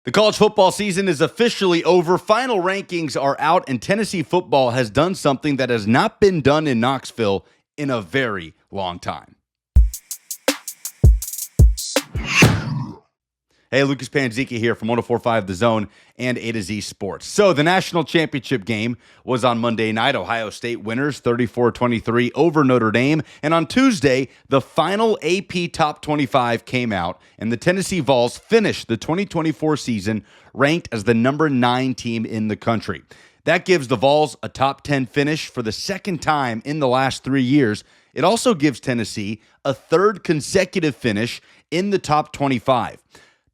The college football season is officially over. Final rankings are out, and Tennessee football has done something that has not been done in Knoxville in a very long time. Hey, Lucas Panzica here from 104.5 The Zone and A to Z Sports. So the national championship game was on Monday night. Ohio State winners 34-23 over Notre Dame. And on Tuesday, the final AP Top 25 came out, and the Tennessee Vols finished the 2024 season ranked as the number 9 team in the country. That gives the Vols a top 10 finish for the second time in the last 3 years. It also gives Tennessee a third consecutive finish in the top 25.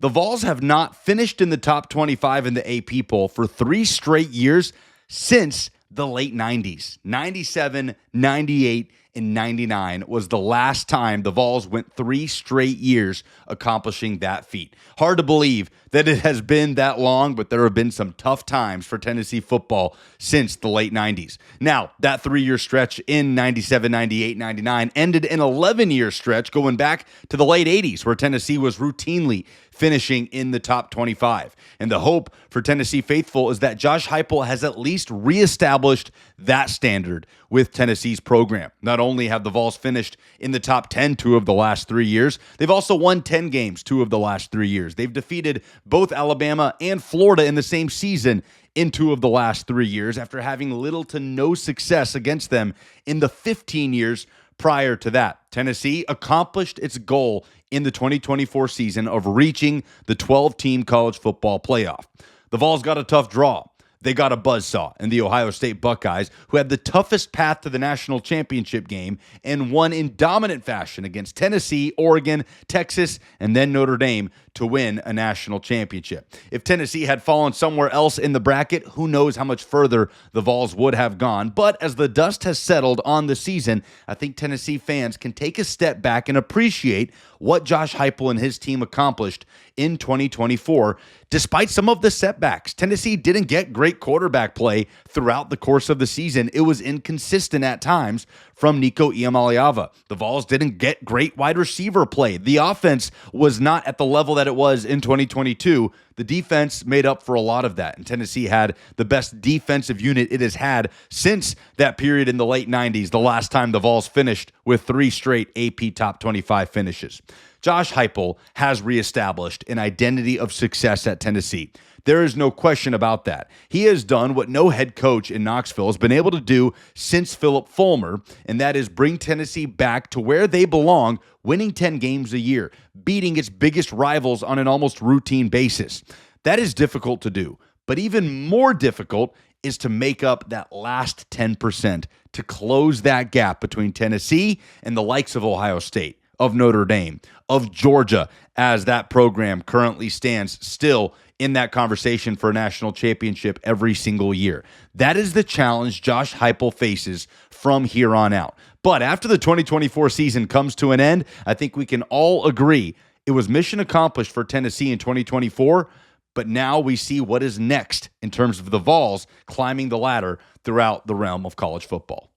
The Vols have not finished in the top 25 in the AP poll for 3 straight years since the late 90s. 97, 98, and 99 was the last time the Vols went 3 straight years accomplishing that feat. Hard to believe that it has been that long, but there have been some tough times for Tennessee football since the late 90s. Now, that 3-year stretch in 97, 98, 99 ended an 11-year stretch going back to the late 80s, where Tennessee was routinely finishing in the top 25. And the hope for Tennessee faithful is that Josh Heupel has at least reestablished that standard with Tennessee's program. Not only have the Vols finished in the top 10 2 of the last 3 years, they've also won 10 games 2 of the last 3 years. They've defeated both Alabama and Florida in the same season in 2 of the last 3 years after having little to no success against them in the 15 years prior to that. Tennessee accomplished its goal in the 2024 season of reaching the 12-team college football playoff. The Vols got a tough draw. They got a buzzsaw in the Ohio State Buckeyes, who had the toughest path to the national championship game and won in dominant fashion against Tennessee, Oregon, Texas, and then Notre Dame to win a national championship. If Tennessee had fallen somewhere else in the bracket, who knows how much further the Vols would have gone. But as the dust has settled on the season, I think Tennessee fans can take a step back and appreciate what Josh Heupel and his team accomplished in 2024. Despite some of the setbacks, Tennessee didn't get great quarterback play throughout the course of the season. It was inconsistent at times from Nico Iamaleava. The Vols didn't get great wide receiver play. The offense was not at the level that it was in 2022. The defense made up for a lot of that, and Tennessee had the best defensive unit it has had since that period in the late 90s, the last time the Vols finished with 3 straight AP Top 25 finishes. Josh Heupel has reestablished an identity of success at Tennessee. There is no question about that. He has done what no head coach in Knoxville has been able to do since Philip Fulmer, and that is bring Tennessee back to where they belong, winning 10 games a year, beating its biggest rivals on an almost routine basis. That is difficult to do, but even more difficult is to make up that last 10%, to close that gap between Tennessee and the likes of Ohio State, of Notre Dame, of Georgia, as that program currently stands still in that conversation for a national championship every single year. That is the challenge Josh Heupel faces from here on out. But after the 2024 season comes to an end, I think we can all agree it was mission accomplished for Tennessee in 2024, but now we see what is next in terms of the Vols climbing the ladder throughout the realm of college football.